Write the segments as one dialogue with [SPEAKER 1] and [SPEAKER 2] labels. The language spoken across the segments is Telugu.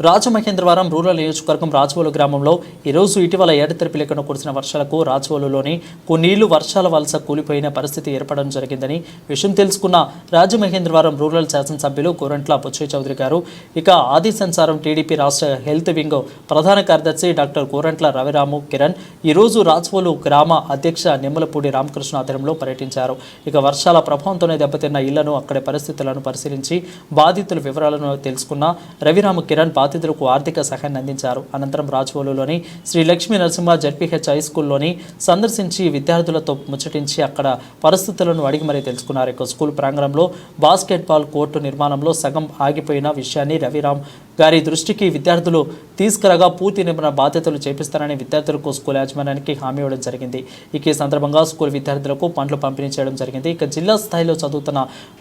[SPEAKER 1] రాజమహేంద్రవరం రూరల్ నియోజకవర్గం రాజవోలు గ్రామంలో ఈరోజు ఇటీవల ఏడతెరిపి లేకుండా కురిసిన వర్షాలకు రాజవోలులోని కొన్నేళ్లు వర్షాల వలస కూలిపోయిన పరిస్థితి ఏర్పడడం జరిగిందని విషయం తెలుసుకున్న రాజమహేంద్రవరం రూరల్ శాసనసభ్యులు గోరంట్ల బుచ్చయ్య చౌదరి గారు ఇక ఆదిసంచారం టీడీపీ రాష్ట్ర హెల్త్ వింగ్ ప్రధాన కార్యదర్శి డాక్టర్ గోరంట్ల రవిరాము కిరణ్ ఈరోజు రాజవోలు గ్రామ అధ్యక్ష నిమ్మలపూడి రామకృష్ణ ఆధ్వర్యంలో పర్యటించారు. ఇక వర్షాల ప్రభావంతోనే దెబ్బతిన్న ఇళ్లను అక్కడి పరిస్థితులను పరిశీలించి బాధితుల వివరాలను తెలుసుకున్న రవిరాము కిరణ్ బాధితులకు ఆర్థిక సహాయాన్ని అందించారు. అనంతరం రాజవోలులోని శ్రీ లక్ష్మీ నరసింహ జడ్పీహెచ్ హై స్కూల్లోని సందర్శించి విద్యార్థులతో ముచ్చటించి అక్కడ పరిస్థితులను అడిగి మరీ తెలుసుకున్నారు. ఇక స్కూల్ ప్రాంగణంలో బాస్కెట్బాల్ కోర్టు నిర్మాణంలో సగం ఆగిపోయిన విషయాన్ని రవిరామ్ గారి దృష్టికి విద్యార్థులు తీసుకురాగా పూర్తి నిర్మాణ బాధ్యతలు చేపిస్తారని విద్యార్థులకు స్కూల్ యాజమాన్యానికి హామీ ఇవ్వడం జరిగింది. ఇక ఈ సందర్భంగా స్కూల్ విద్యార్థులకు పండ్లు పంపిణీ చేయడం జరిగింది. ఇక జిల్లా స్థాయిలో చదువుతున్న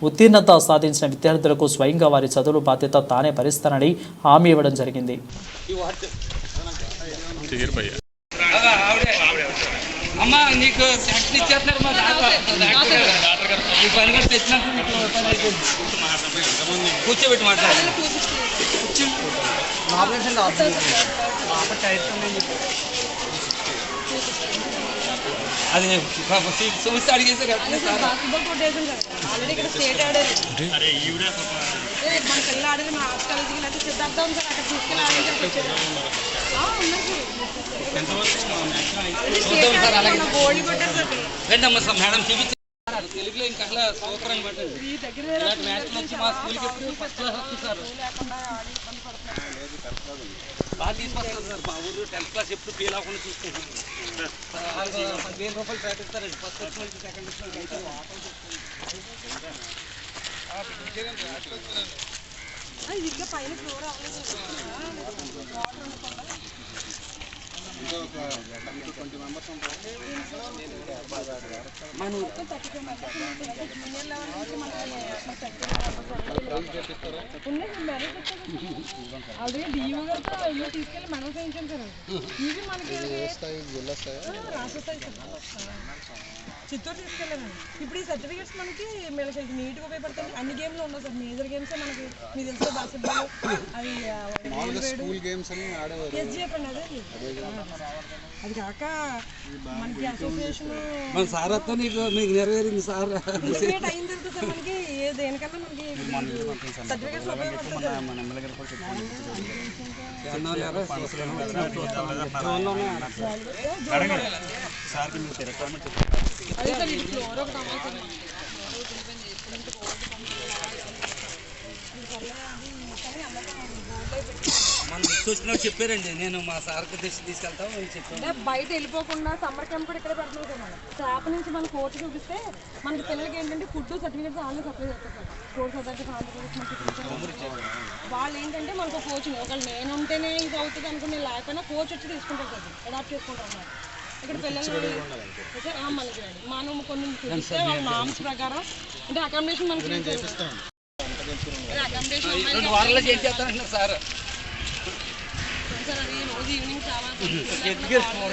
[SPEAKER 1] ఉత్తీర్ణత సాధించిన విద్యార్థులకు స్వయంగా వారి చదువుల బాధ్యత తానే భరిస్తానని హామీ ఇవ్వడం జరిగింది.
[SPEAKER 2] అమ్మా నీకు ట్యాక్సీ ఇచ్చేస్తున్నారు మా కూర్చోబెట్టి మాట్లాడాలి. అది సమస్య అడిగేసారు మన పిల్లలు ఆడేది మా ఆర్ట్స్ కాలేజీకి లేకపోతే సిద్ధార్థం సార్ అక్కడ తీసుకెళ్ళి రండమ్మా సార్ మేడం చూపించి తెలుగులో ఇంకా అట్లా సూపర్ అనమాట. ఇలాంటి మ్యాచ్లు వచ్చి మా స్కూల్కి ఎప్పుడు ఫస్ట్ క్లాస్ వస్తుంది సార్. బాగా తీసుకొస్తారు సార్. మా ఊరు 10th క్లాస్ ఎప్పుడు ఫెయిల్ అవ్వకుండా చూసుకుంటాం. 10,000 రూపాయలు ప్రకటిస్తారండి ఫస్ట్ వచ్చిన సెకండ్ వచ్చిన ఇంకా పైన ఫ్లోర్ అవ్వలేదు.
[SPEAKER 3] ఆల్రెడీ డిఓ గారితో ఇల్లు తీసుకెళ్ళి మనం చేయించాం సార్. ఇది మనకి రాష్ట్ర స్థాయి చిత్తూరు తీసుకెళ్ళామండి. ఇప్పుడు ఈ సర్టిఫికేట్స్ మనకి వీళ్ళకి నీట్గా ఉపయోగపడతాయి. అన్ని గేమ్లో ఉండవు సార్. మేజర్ గేమ్స్ మనకి మీకు తెలుసు బాస్కెట్బాల్ అవి ఎస్జిఎఫ్ అండి. అది కాక మనకి అసోసియేషన్
[SPEAKER 2] మన సార్తో మీకు నెరవేరింది సార్.
[SPEAKER 3] అయిన తర్వాత సార్ మనకి దేనికన్నా మనకి సర్టిఫికేట్స్ ఉపయోగపడుతుంది. అదే సార్ ఇది ఫ్లోర్ ఒకటి అవ్వాలి.
[SPEAKER 2] మన వచ్చినట్టు చెప్పారండి. నేను మా సార్కి తీసుకెళ్తాము అని చెప్పాను.
[SPEAKER 3] బయట వెళ్ళిపోకుండా సమ్మర్ క్యాంప్ కూడా ఇక్కడే పెడుతున్నాం సార్. మనం స్టాఫ్ నుంచి మన కోర్టు చూపిస్తే మనకి పిల్లలకి ఏంటంటే ఫుడ్ సర్టిఫికేట్స్ ఆన్లైన్ సప్లై చేస్తారు సార్. కోర్స్ అథారిటీ ఆంధ్రప్రదేశ్ వాళ్ళు ఏంటంటే మనకు కోచింగ్ ఒకవేళ నేను ఉంటేనే ఇది అవుతుంది అనుకుని లేకపోయినా కోచ్ వచ్చి తీసుకుంటారు సార్. అడాప్ట్ చేసుకుంటాం అన్నమాట. ఇక్కడ పిల్లలు మనకి మనం కొన్ని చూపిస్తే వాళ్ళ నామ్స్ ప్రకారం అంటే అకామిడేషన్ మనకి అకామిడేషన్
[SPEAKER 2] 2 వారాల్లో చేసేస్తానంటున్నారు సార్.
[SPEAKER 3] సార్ అది రోజు ఈవినింగ్ చాలా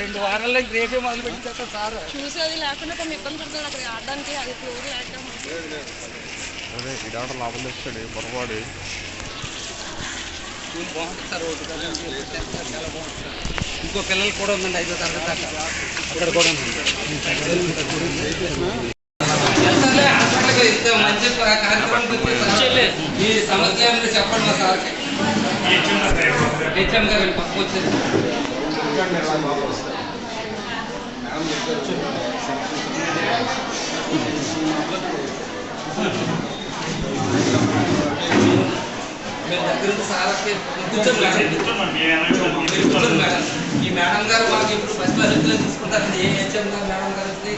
[SPEAKER 2] 2 వారాల్లో రేపే మొదలు పెట్టేస్తారు సార్.
[SPEAKER 3] చూసి అది లేకుండా కొన్ని ఇబ్బంది పడుతుంది అక్కడ ఆడడానికి. అది ఫ్లోర్ లేకపోతే
[SPEAKER 4] లాభం తెచ్చాడు పొరపాడు.
[SPEAKER 2] స్కూల్ బాగుంటుంది సార్. చాలా బాగుంటుంది సార్. ఇంకో పిల్లలు కూడా ఉందండి 5వ తరగతి దాకా అక్కడ కూడా ఉంది. మంచి కార్యక్రమం ఈ సమస్య చెప్పండి మా సార్కి. హెచ్ఎం గారు పక్క వచ్చేది మేము దగ్గర సార్కి కూర్చోండి మేడం. ఈ మేడం గారు మాకు ఇప్పుడు ఫస్ట్ క్లాస్ ఎట్లా తీసుకుంటారండి. ఏ హెచ్ఎం గారు మేడం గారు వస్తే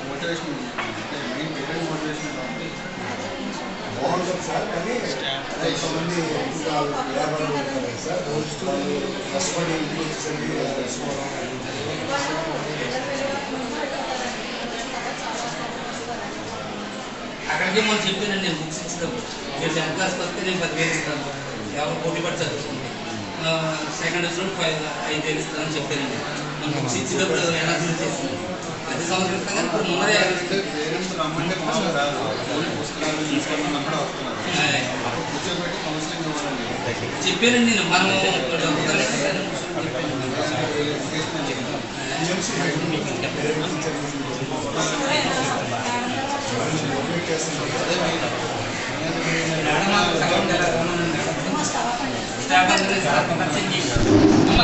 [SPEAKER 5] మోటివేషన్ అంటే మెయిన్ పేరెంట్ మోటివేషన్ బాగుంటుంది సార్. కానీ కొంతమంది వ్యాపారం ఉంటారు సార్. కష్టపడి ఇంటికి వచ్చేసరికి
[SPEAKER 2] అక్కడికి మనం చెప్పానండి. నేను బుక్స్ ఇచ్చినప్పుడు మీరు 10th క్లాస్కి వస్తే నేను 10,000 ఇస్తాను. ఎవరు పోటీ పడి చదువుకుంటాను. సెకండ్ వచ్చినప్పుడు 5,000 ఇస్తానని చెప్పానండి. మన బుక్స్ ఇచ్చినప్పుడు అనౌన్స్మెంట్ చేసింది. ప్రతి సంవత్సరం ఇస్తాం కానీ ఇప్పుడు ముందరే
[SPEAKER 5] పేరెంట్స్ రమ్మంటే మామూలుగా రాదు. పుస్తకాలు తీసుకున్నప్పుడు వస్తున్నారు. అప్పుడు కూర్చోబెట్టి కౌన్సిలింగ్ ఇవ్వాలండి.
[SPEAKER 2] చెప్పానండి నేను. మనం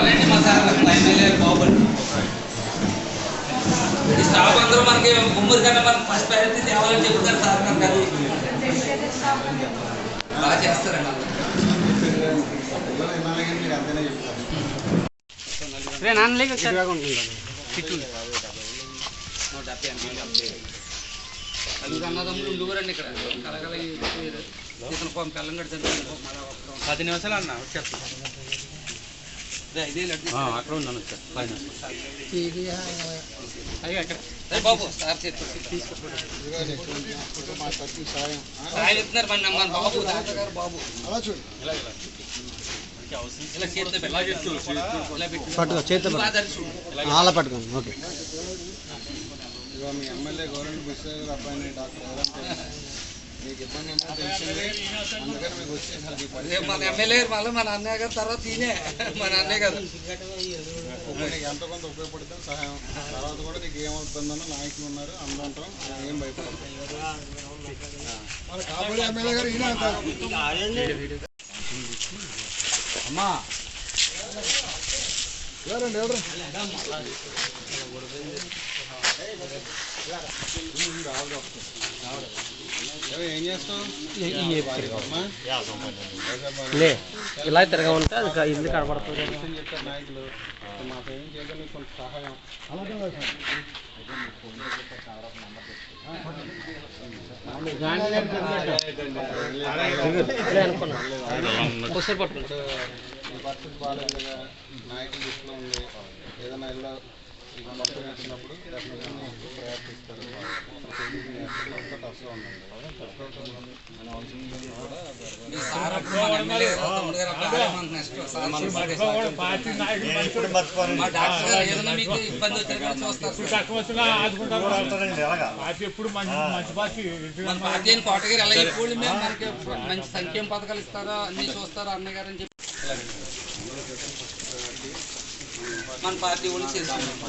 [SPEAKER 2] రండి మా సార్ ఎమ్మెల్యే బాగుంది. ఈ స్టాఫ్ అందరూ మనకి గుమ్మడి కన్నా మనకు ఫస్ట్ ప్రయారిటీ తేవాలని చెప్తారు సార్. మనకు అది బాగా చేస్తారండి. అన్నదమ్ములు ఉండుగురండి ఇక్కడ కలగల ఇతను పిల్లం కట్టి 10 నిమిషాలు అన్న వచ్చేస్తాను. అక్కడ ఉన్నాను బాబు సార్ సాయం ఇస్తున్నారు మన బాబు డాక్టర్ గారు బాబు ఇలా చేతితో
[SPEAKER 4] పట్టుకోండి. ఓకే.
[SPEAKER 5] మీ ఎమ్మెల్యే గవర్నమెంట్ విశ్వేశ్వర అబ్బాయిని డాక్టర్ మీకు ఇబ్బంది ఉందో తెలిసింది. అందుకని మీకు వచ్చేసి
[SPEAKER 2] మన ఎమ్మెల్యే మళ్ళీ మన అన్నయ్య గారు తర్వాత ఈయనే మన అన్నయ్య గారు
[SPEAKER 5] నీకు ఎంతో కొంత ఉపయోగపడుతుంది సహాయం. తర్వాత కూడా నీకు ఏమవుతుందో నాయకులు ఉన్నారు అందరం ఏం భయపడదు. మన కాబోయే ఎమ్మెల్యే గారు ఈయన అంటారు. అమ్మా ఎవరండి ఎవరు ఏం చేస్తావు?
[SPEAKER 4] ఇలా తిరగా ఉంటే అది ఇల్లు కనబడుతుంది.
[SPEAKER 5] చెప్తారు నాయకులు మాకు ఏం చేయగలి కొంత సహాయం. పరిస్థితి బాగాలేదు కదా, నాయకుల దృష్టిలో ఉంది. ఏదైనా ఇల్లు వచ్చినప్పుడు ప్రయత్నిస్తారు. టఫ్గా ఉందండి.
[SPEAKER 2] ఇబ్బంది పార్టీ కోటగారు ఎలా ఇప్పుడు మనకి మంచి సంక్షేమ పథకాలు ఇస్తారో అన్ని చూస్తారో అన్నయ్య గారు అని చెప్పి మన పార్టీ వాళ్ళు చేస్తున్నాం.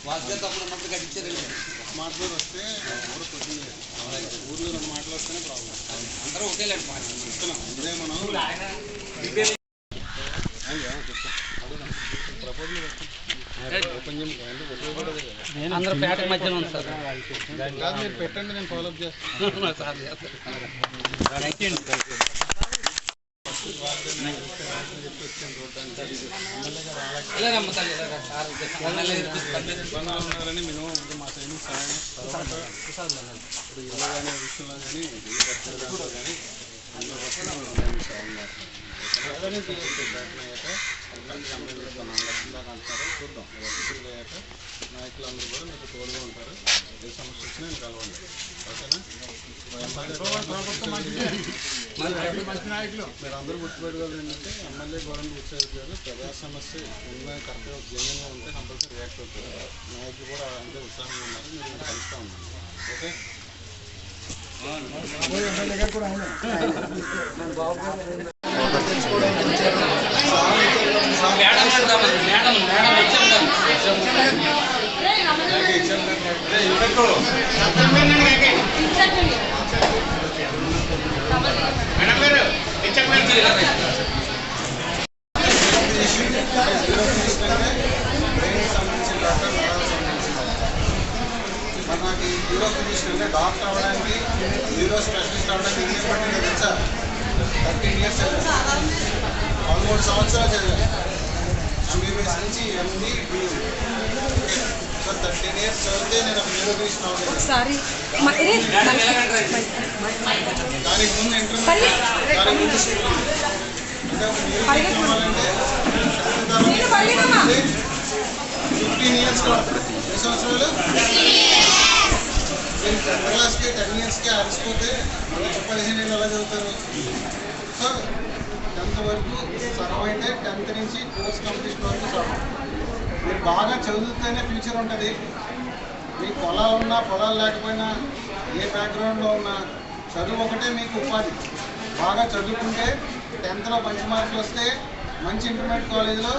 [SPEAKER 2] వాసుగారు తప్పుడు ఉన్నప్పుడు కట్టించారండి.
[SPEAKER 5] స్మార్ట్ బోర్డ్ వస్తే ఊర్లో 2 మాటలు వస్తేనే ప్రాబ్లం.
[SPEAKER 2] అందరూ ఒకేలేండి పార్టీ
[SPEAKER 5] ఇస్తున్నాం. ఇదే మనం
[SPEAKER 2] అందరూ పేట మధ్యలో ఉంది సార్.
[SPEAKER 5] మీరు పెట్టండి, నేను ఫాలోఅప్ చేస్తాను.
[SPEAKER 2] ఇలా రమ్ముతాను
[SPEAKER 5] ఉన్నారని మేము మా సైనిక సహాయం తర్వాత ఇప్పుడు ఇల్లు కానీ విషయంలో కానీ కానీ అందులో చూద్దాం. వసతులు అయ్యాక నాయకులందరూ కూడా మీకు తోడుగా ఉంటారు. ఏ సమస్య వచ్చినా నేను కలవండి. ఓకేనా? మీరు అందరూ గుర్తుపెట్టుకోవాలి ఏంటంటే ఎమ్మెల్యే గవర్నమెంట్ విశ్వేశ్వర గారు ప్రజా సమస్య ఉన్న కరెక్ట్గా జన్యంగా ఉంటే కంపల్సరీ రియాక్ట్ అవుతారు. నాయకులు కూడా అంతే ఉత్సాహంగా ఉన్నారు. మీరు కలుస్తూ ఉన్నారు. ఓకే. ఎమ్మెల్యే గారు కూడా మనకి న్యూరో ఫిజిషియన్ అంటే డాక్టర్ అవ్వడానికి న్యూరో స్పెషలిస్ట్ అవ్వడానికి ఏం పట్టిందో తెలుసా? 13 years చదివాను. 13 సంవత్సరాలు చదివాను. ఎంబీబీఎస్ నుంచి ఎండి బిఎం. సో 13 years చదివితే నేను ఒక న్యూరో ఫిజిషియన్ అవ్వలేదు. దానికి ముందు ఇంటర్మీడియట్, దానికి ముందు స్కూల్. అంటే ఒక న్యూరో ఫిజిషియన్ అవ్వాలంటే 15 years పడుతుంది. 10 సంవత్సరాలు 10th క్లాస్కి 10 yearsకి ఆరిసిపోతే 15 ఏళ్ళు ఎలా చదువుతారు? సో సో 10th వరకు చదవ అయితే 10th నుంచి కోర్స్ కంప్లీషన్ వరకు చదవ. మీరు బాగా చదివితేనే ఫ్యూచర్ ఉంటుంది. మీ పొలాలు ఉన్నా పొలాలు లేకపోయినా ఏ బ్యాక్గ్రౌండ్లో ఉన్నా చదువు ఒకటే మీకు ఉపాధి. బాగా చదువుకుంటే 10thలో మంచి మార్కులు వస్తే మంచి ఇంటర్మీడియట్ కాలేజీలో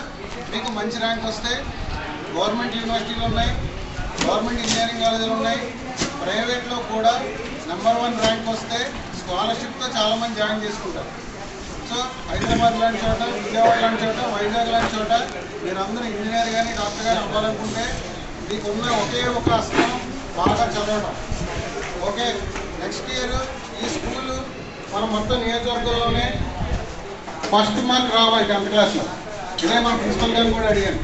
[SPEAKER 5] మీకు మంచి ర్యాంక్ వస్తే గవర్నమెంట్ యూనివర్సిటీలు ఉన్నాయి, గవర్నమెంట్ ఇంజనీరింగ్ కాలేజీలు ఉన్నాయి, ప్రైవేట్లో కూడా నెంబర్ 1 ర్యాంక్ వస్తే స్కాలర్షిప్తో చాలామంది జాయిన్ చేసుకుంటారు. సో హైదరాబాద్ లాంటి చోట, విజయవాడ లాంటి చోట, వైజాగ్ లాంటి చోట మీరందరూ ఇంజనీర్ కానీ డాక్టర్ కానీ అవ్వాలనుకుంటే మీకున్న ఒకే ఒక అస్త్రం బాగా చదవడం. ఓకే, నెక్స్ట్ ఇయర్ ఈ స్కూల్ మన మొత్తం నియోజకవర్గంలోనే ఫస్ట్ మార్క్ రావాలి 10th క్లాస్లో. ఇదే మా ప్రిన్సిపల్ గారిని కూడా అడిగాను.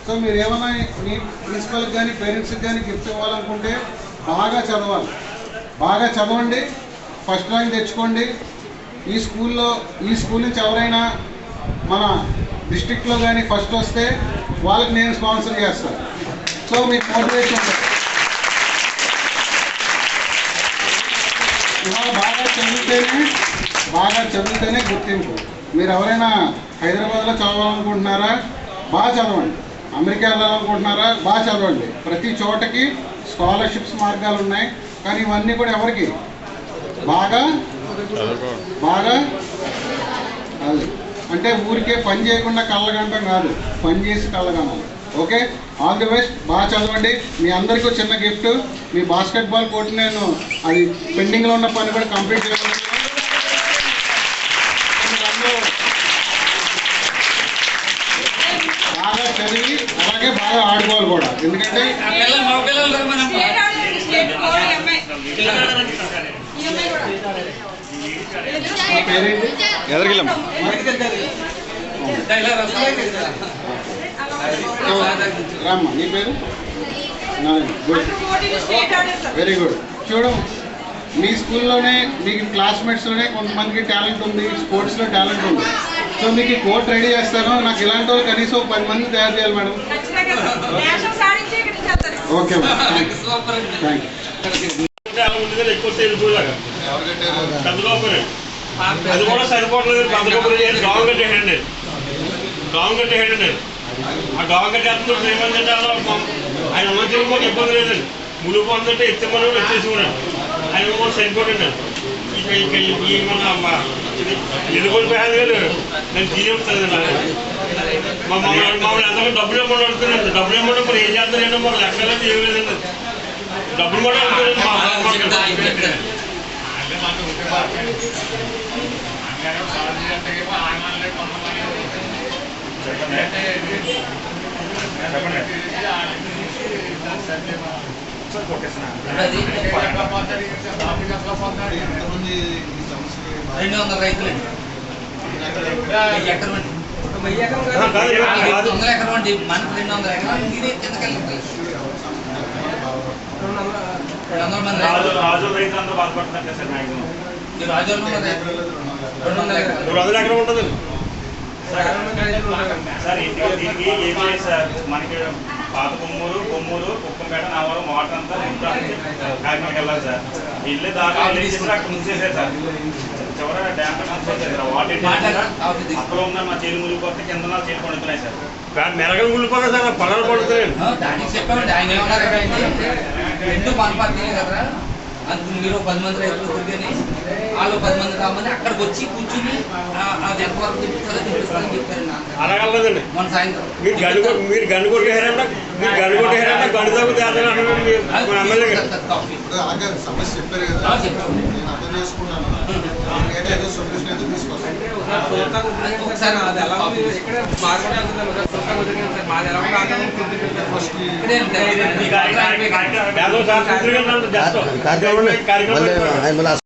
[SPEAKER 5] సో మీరు ఏమైనా మీ ప్రిన్సిపల్కి కానీ పేరెంట్స్కి కానీ గిఫ్ట్ ఇవ్వాలనుకుంటే బాగా చదవాలి. బాగా చదవండి, ఫస్ట్ ర్యాంక్ తెచ్చుకోండి. ఈ స్కూల్ నుంచి ఎవరైనా మన డిస్ట్రిక్ట్లో కానీ ఫస్ట్ వస్తే వాళ్ళకి నేను స్పాన్సర్ చేస్తాను. సో మీకు మోటివేషన్ ఉంటుంది. ఇవాళ బాగా చదివితేనే గుర్తింపు. మీరు ఎవరైనా హైదరాబాద్లో చదవాలనుకుంటున్నారా, బాగా చదవండి. అమెరికా వెళ్ళాలనుకుంటున్నారా, బాగా చదవండి. ప్రతి చోటకి స్కాలర్షిప్స్ మార్గాలు ఉన్నాయి. కానీ ఇవన్నీ కూడా ఎవరికి బాగా అది అంటే ఊరికే పని చేయకుండా కళ్ళగంటం కాదు, పని చేసి కళ్ళగనాలి. Okay, all the best. బాగా చదవండి. మీ అందరికీ చిన్న గిఫ్ట్, మీ బాస్కెట్బాల్ కోర్టు నేను అది పెండింగ్లో ఉన్న పని కూడా కంప్లీట్ చేయగలుగుతాను. బాగా చదివి అలాగే బాగా ఆడుకోవాలి కూడా. ఎందుకంటే పేరేంటి రామ్మా, నీ పేరు? Good, very good. చూడు, మీ స్కూల్లోనే మీకు క్లాస్మేట్స్లోనే కొంతమందికి టాలెంట్ ఉంది, స్పోర్ట్స్లో టాలెంట్ ఉంది. సో మీకు కోర్ట్ రెడీ చేస్తాను. నాకు ఇలాంటి వాళ్ళు కనీసం 10 మంది తయారు చేయాలి madam. Okay madam, thank you.
[SPEAKER 6] అది కూడా సరిపోవట్లేదు. గవర్నమెంట్ కట్టేయండి, గవర్నమెంట్ కట్టేయండి. ఆ గవర్నమెంట్ కట్టేస్తున్నప్పుడు ఏమంటే ఆయన మంచి మాకు ఇబ్బంది లేదండి. ములుగు పొందంటే ఎత్తిమని వచ్చేసుకున్నాడు. ఆయన కూడా సరిపోడండి. ఈ మన ఎదుగుని పేద గారు నేను తీయవుతానండి. మమ్మల్ని ఎంతమంది డబ్బులు ఇవ్వమని అడుగుతున్నాను. డబ్బులు ఇవ్వడం మరి ఏం చేస్తారంటే మాకు లెక్కలంటే ఏం లేదండి. డబ్బులు కూడా అడుగుతున్నాను.
[SPEAKER 5] ఎంతమంది ఈ సమస్యకి
[SPEAKER 4] 200 రైతులండి, 100 ఎకరం అండి, 100 ఎకరం అండి. మనకు 200 ఎకరాలు మీరే కిందకెళ్ళి 200 మంది
[SPEAKER 6] రాజు రైతులందరూ బాధపడుతున్నారు కదా సార్. మ్యాక్సిమం
[SPEAKER 4] ఈ రాజుల్లో 200 ఎకరాలు
[SPEAKER 6] 200 ఎకరం ఉంటుంది సార్. దీనికి ఏమి లేదు సార్. మనకి పాత కొమ్మూరు, కుక్కంపేట, నావరం, వాటర్ అంతా కాకినాడకి వెళ్ళాలి సార్. వెళ్ళి దాకా అక్కడ ముంచేసారు సార్. చివర డ్యామ్ ముంచేసారు. వాటర్ అక్కడ ఉన్న మా చేలు మునిగిపోతే కింద చేలు పండుతున్నాయి సార్. మెరగలు మునిగిపోతాయి సార్, పొలాలు పండుతున్నాయి.
[SPEAKER 4] దానికి చెప్పామండి. ఆయన ఏమన్నారంటే 2 మన పార్టీలే కదా, అందుకు మీరు 10 మంది రైతులు తిరిగి వాళ్ళు 10 మంది కావాలి అక్కడికి వచ్చి కూర్చుని అది ఎంతవరకు తిప్పిస్తారని చెప్పారండి.
[SPEAKER 6] అలాగలదండి.
[SPEAKER 4] మన సాయంత్రం
[SPEAKER 6] మీరు గన్ను కొట్టేయారంటే గన్ను తగ్గుతుంది ఎమ్మెల్యే గారు.
[SPEAKER 5] ఇప్పుడు అలాగే సమస్య చెప్పారు కదా, నేను అర్థం చేసుకున్నాను. ఏదైతే సొల్యూషన్ అయితే తీసుకొస్తాను.
[SPEAKER 4] ఒకసారి
[SPEAKER 6] కార్యక్రమం